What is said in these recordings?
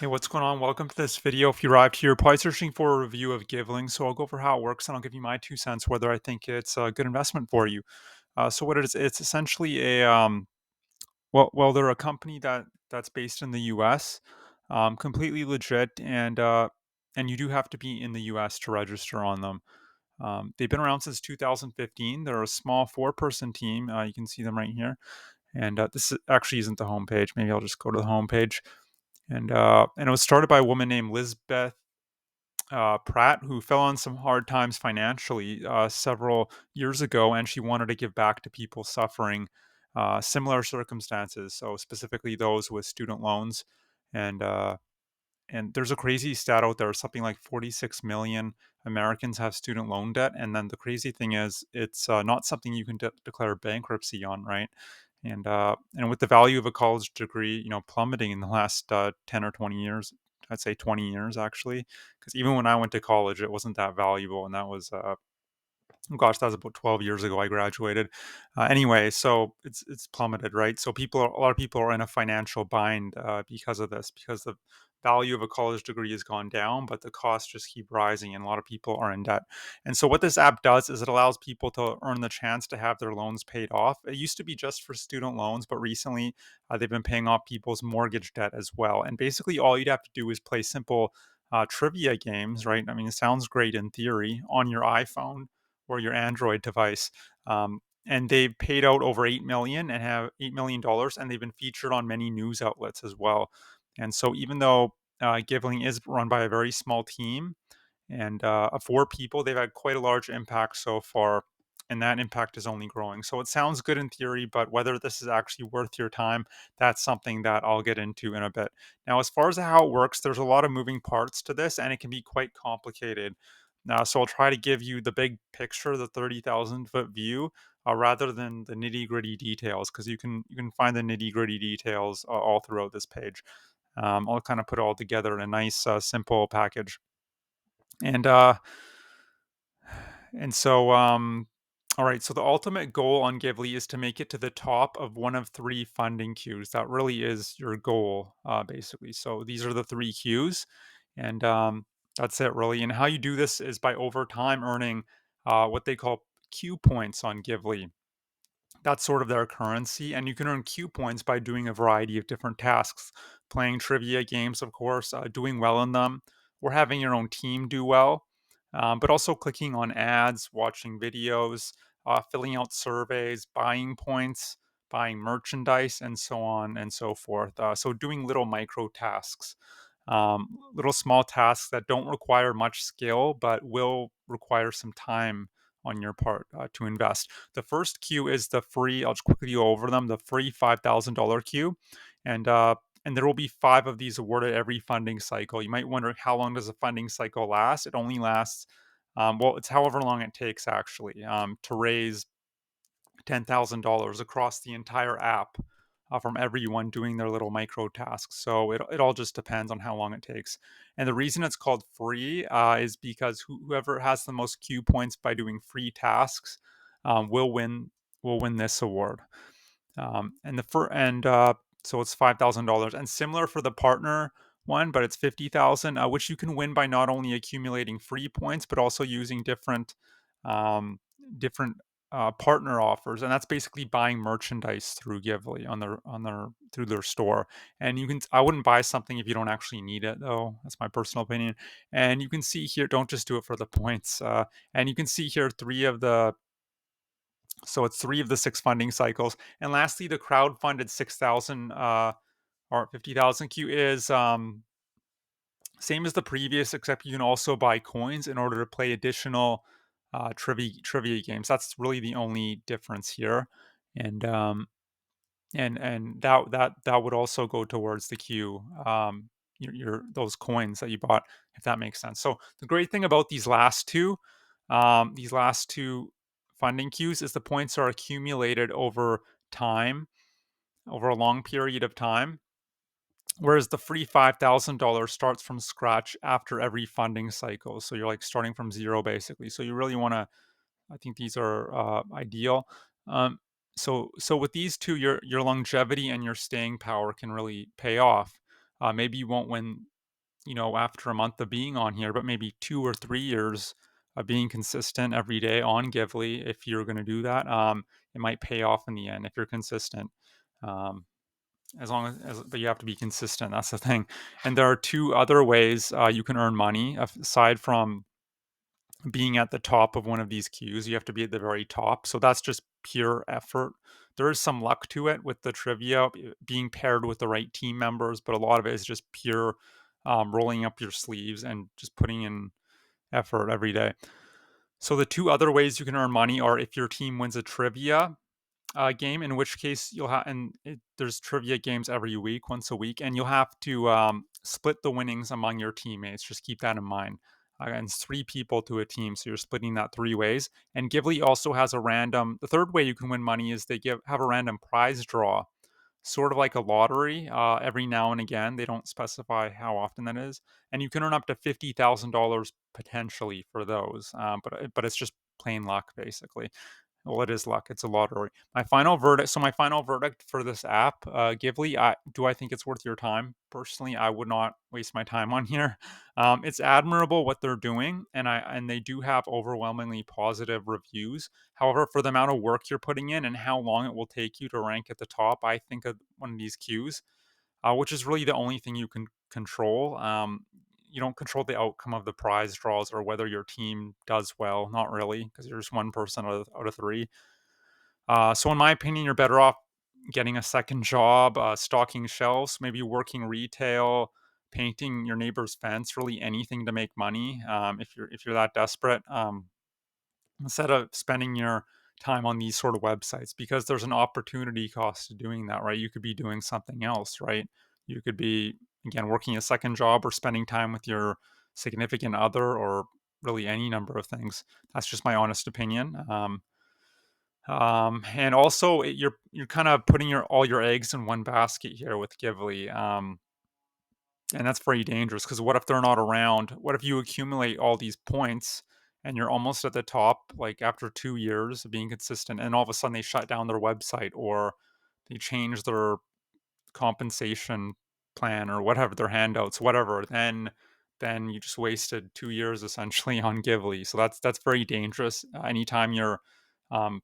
Hey, what's going on? Welcome to this video. If you arrived here, probably searching for a review of Givling. So I'll go over how it works and I'll give you my 2 cents whether I think it's a good investment for you. So what it is, it's essentially they're a company that's based in the U.S., completely legit, and you do have to be in the U.S. to register on them. They've been around since 2015. They're a small four-person team. You can see them right here. And actually isn't the homepage. Maybe I'll just go to the homepage. And it was started by a woman named Lizbeth Pratt, who fell on some hard times financially several years ago, and she wanted to give back to people suffering similar circumstances. So specifically those with student loans, and uh, and there's a crazy stat out there. Something like 46 million Americans have student loan debt, and then the crazy thing is, it's not something you can declare bankruptcy on, right? And with the value of a college degree, plummeting in the last 10 or 20 years, I'd say 20 years actually, because even when I went to college, it wasn't that valuable, and that was gosh, that was about 12 years ago I graduated. Anyway, so it's plummeted, right? So a lot of people are in a financial bind because of this, because the value of a college degree has gone down, but the costs just keep rising, and a lot of people are in debt. And so what this app does is it allows people to earn the chance to have their loans paid off. It used to be just for student loans, but recently they've been paying off people's mortgage debt as well. And basically, all you'd have to do is play simple trivia games, right? I mean, it sounds great in theory on your iPhone or your Android device. And they've paid out over 8 million and have $8 million, and they've been featured on many news outlets as well. And so, even though Givling is run by a very small team and of four people, they've had quite a large impact so far, and that impact is only growing. So it sounds good in theory, but whether this is actually worth your time, that's something that I'll get into in a bit. Now, as far as how it works, there's a lot of moving parts to this, and it can be quite complicated. So I'll try to give you the big picture, the 30,000 foot view, rather than the nitty gritty details, because you can find the nitty gritty details all throughout this page. I'll kind of put it all together in a nice, simple package. And uh, and so, all right. So the ultimate goal on Gively is to make it to the top of one of three funding queues. That really is your goal, basically. So these are the three queues, and that's it, really. And how you do this is by over time earning what they call queue points on Gively. That's sort of their currency, and you can earn Q points by doing a variety of different tasks, playing trivia games, of course, doing well in them, or having your own team do well, but also clicking on ads, watching videos, filling out surveys, buying points, buying merchandise, and so on and so forth. So doing little micro tasks, little small tasks that don't require much skill, but will require some time on your part to invest. The first queue is the free. I'll just quickly go over them. The free $5,000 queue, and uh, and there will be five of these awarded every funding cycle. You might wonder, how long does a funding cycle last? It only lasts, well, it's however long it takes actually to raise $10,000 across the entire app from everyone doing their little micro tasks. So it all just depends on how long it takes. And the reason it's called free is because whoever has the most Q points by doing free tasks will win this award. And the fir- and So it's $5,000, and similar for the partner one, but it's 50,000, which you can win by not only accumulating free points but also using um, different partner offers, and that's basically buying merchandise through Gively on their through their store. And I wouldn't buy something if you don't actually need it, though. That's my personal opinion. And you can see here, don't just do it for the points. And you can see here it's three of the six funding cycles. And lastly, the crowd-funded 6,000 or 50,000 Q is same as the previous, except you can also buy coins in order to play additional trivia games. That's really the only difference here, and that would also go towards the queue. Your those coins that you bought, if that makes sense. So the great thing about these last two funding queues is the points are accumulated over time, over a long period of time. Whereas the free $5,000 starts from scratch after every funding cycle. So you're like starting from zero basically. So you really want to, I think these are ideal. Um, so with these two, your longevity and your staying power can really pay off. Maybe you won't win, after a month of being on here, but maybe 2 or 3 years of being consistent every day on Gively. If you're going to do that, it might pay off in the end if you're consistent. Um, as long but you have to be consistent. That's the thing. And there are two other ways you can earn money aside from being at the top of one of these queues. You have to be at the very top. So that's just pure effort. There is some luck to it with the trivia being paired with the right team members, but a lot of it is just pure rolling up your sleeves and just putting in effort every day. So the two other ways you can earn money are if your team wins a trivia game, in which case you'll have, there's trivia games every week, once a week, and you'll have to split the winnings among your teammates. Just keep that in mind. And it's 3 people to a team, so you're splitting that 3 ways. And Gively also has a random. The third way you can win money is they have a random prize draw, sort of like a lottery. Every now and again, they don't specify how often that is, and you can earn up to $50,000 potentially for those. But it's just plain luck, basically. Well, it is luck. It's a lottery. My final verdict. So my final verdict for this app, Gively. I think it's worth your time. Personally, I would not waste my time on here. It's admirable what they're doing, and they do have overwhelmingly positive reviews. However, for the amount of work you're putting in and how long it will take you to rank at the top, I think of one of these queues, which is really the only thing you can control. You don't control the outcome of the prize draws or whether your team does well. Not really, because you're just one person out of 3. So, in my opinion, you're better off getting a second job, stocking shelves, maybe working retail, painting your neighbor's fence, really anything to make money. If you're that desperate, instead of spending your time on these sort of websites, because there's an opportunity cost to doing that, right? You could be doing something else, right? You could be, again, working a second job or spending time with your significant other, or really any number of things. That's just my honest opinion. And also, you're kind of putting all your eggs in one basket here with Gively. And that's very dangerous, because what if they're not around? What if you accumulate all these points and you're almost at the top, like after 2 years of being consistent, and all of a sudden they shut down their website, or they change their compensation plan, or whatever, their handouts, whatever, then you just wasted 2 years essentially on Gively. So that's very dangerous. Um,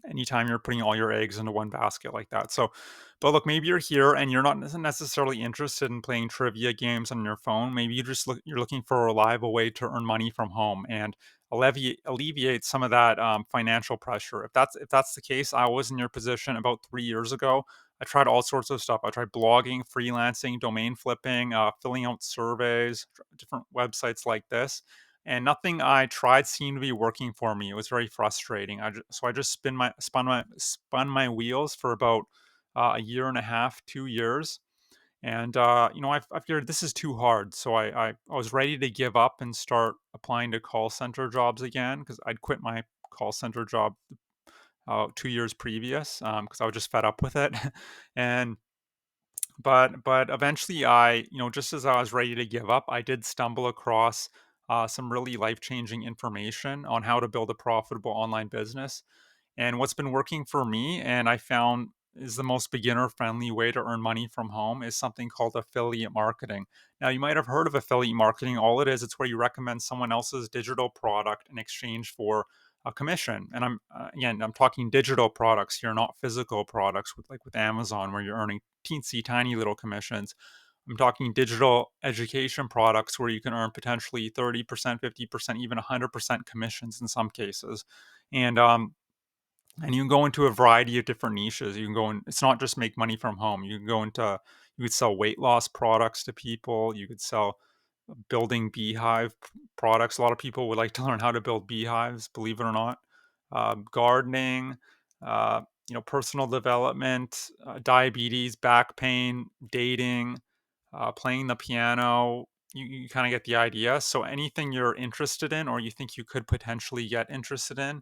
anytime you're putting all your eggs into one basket like that. So, but look, maybe you're here and you're not necessarily interested in playing trivia games on your phone. Maybe you're looking for a reliable way to earn money from home and alleviate some of that financial pressure. If that's the case, I was in your position about 3 years ago. I tried all sorts of stuff. I tried blogging, freelancing, domain flipping, filling out surveys, different websites like this, and nothing I tried seemed to be working for me. It was very frustrating. So I just spun my wheels for about a year and a half, 2 years, and I figured this is too hard. So I was ready to give up and start applying to call center jobs again, because I'd quit my call center job 2 years previous, because I was just fed up with it, and but eventually just as I was ready to give up, I did stumble across some really life-changing information on how to build a profitable online business. And what's been working for me, and I found is the most beginner friendly way to earn money from home, is something called affiliate marketing. Now, you might have heard of affiliate marketing. All it is, it's where you recommend someone else's digital product in exchange for a commission. And I'm talking digital products here, not physical products with Amazon, where you're earning teensy tiny little commissions. I'm talking digital education products where you can earn potentially 30%, 50%, even 100% commissions in some cases. And you can go into a variety of different niches. You can go in, it's not just make money from home. You could sell weight loss products to people. You could sell building beehive products. A lot of people would like to learn how to build beehives, believe it or not. Gardening, personal development, diabetes, back pain, dating, playing the piano. You kind of get the idea. So anything you're interested in, or you think you could potentially get interested in,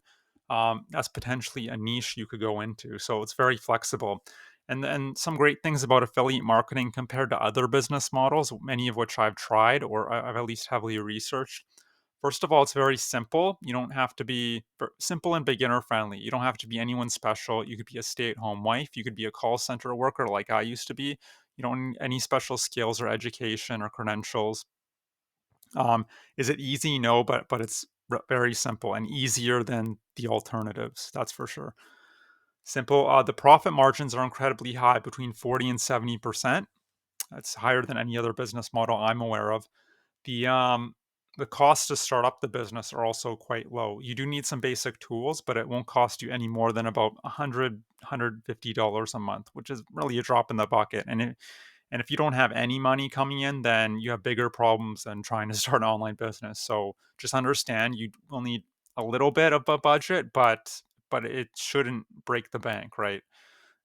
that's potentially a niche you could go into. So it's very flexible. And some great things about affiliate marketing compared to other business models, many of which I've tried or I've at least heavily researched. First of all, it's very simple. You don't have to be simple and beginner friendly. You don't have to be anyone special. You could be a stay at home wife. You could be a call center worker like I used to be. You don't need any special skills or education or credentials. Um, is it easy? No, but it's very simple and easier than the alternatives. That's for sure. Simple. The profit margins are incredibly high, between 40 and 70%. That's higher than any other business model I'm aware of. The um the costs to start up the business are also quite low. You do need some basic tools, but it won't cost you any more than about 150 dollars a month, which is really a drop in the bucket. And if you don't have any money coming in, then you have bigger problems than trying to start an online business. So just understand you will need a little bit of a budget, but it shouldn't break the bank, right?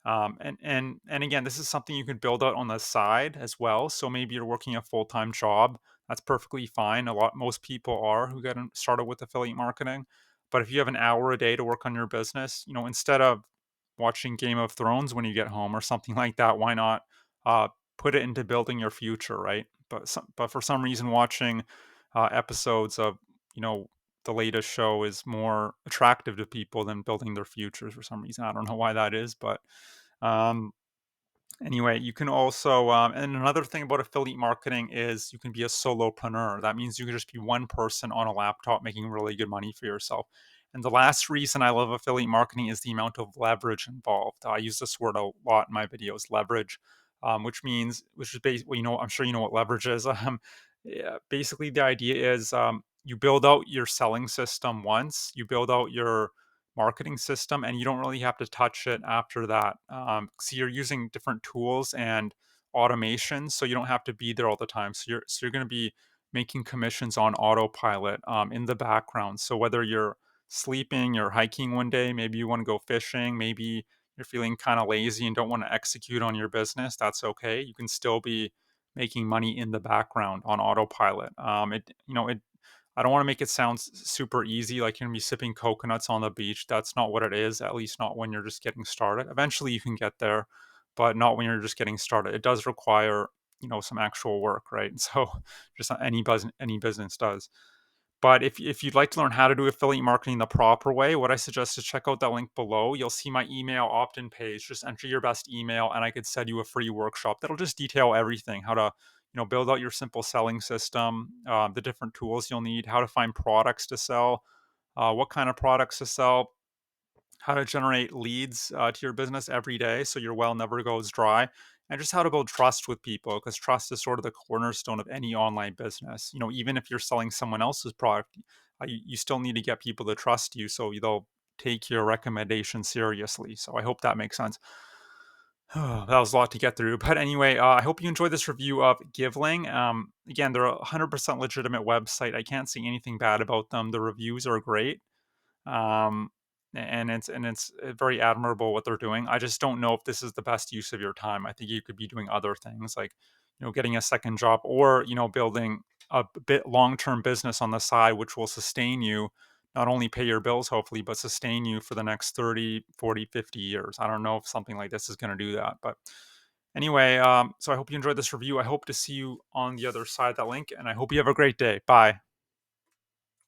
And again, this is something you can build out on the side as well. So maybe you're working a full time job. That's perfectly fine. Most people are who get started with affiliate marketing. But if you have an hour a day to work on your business, instead of watching Game of Thrones when you get home or something like that, why not uh, put it into building your future, right? But for some reason, watching episodes of you know the latest show is more attractive to people than building their futures for some reason. I don't know why that is, but um, anyway, you can also, and another thing about affiliate marketing is you can be a solopreneur. That means you can just be one person on a laptop making really good money for yourself. And the last reason I love affiliate marketing is the amount of leverage involved. I use this word a lot in my videos, leverage, which is basically, I'm sure you know what leverage is. Yeah, basically, the idea is you build out your selling system once, you build out your marketing system, and you don't really have to touch it after that. So you're using different tools and automation, so you don't have to be there all the time. So you're going to be making commissions on autopilot in the background. So whether you're sleeping, you're hiking one day, maybe you want to go fishing, maybe you're feeling kind of lazy and don't want to execute on your business, that's okay. You can still be making money in the background on autopilot. It I don't want to make it sound super easy, like you're gonna be sipping coconuts on the beach. That's not what it is, at least not when you're just getting started. Eventually, you can get there, but not when you're just getting started. It does require, some actual work, right? So, just any business does. But if you'd like to learn how to do affiliate marketing the proper way, what I suggest is check out that link below. You'll see my email opt-in page. Just enter your best email, and I could send you a free workshop that'll just detail everything: how to, build out your simple selling system, the different tools you'll need, how to find products to sell, what kind of products to sell, how to generate leads to your business every day so your well never goes dry, and just how to build trust with people, because trust is sort of the cornerstone of any online business. Even if you're selling someone else's product, you still need to get people to trust you so they'll take your recommendation seriously. So I hope that makes sense. That was a lot to get through. But anyway, I hope you enjoyed this review of Givling. Again, they're a 100% legitimate website. I can't see anything bad about them. The reviews are great, um, and it's very admirable what they're doing. I just don't know if this is the best use of your time. I think you could be doing other things, like getting a second job, or building a bit long-term business on the side, which will sustain you, not only pay your bills hopefully, but sustain you for the next 30, 40, 50 years. I don't know if something like this is going to do that, but anyway, so I hope you enjoyed this review. I hope to see you on the other side of that link, and I hope you have a great day. Bye.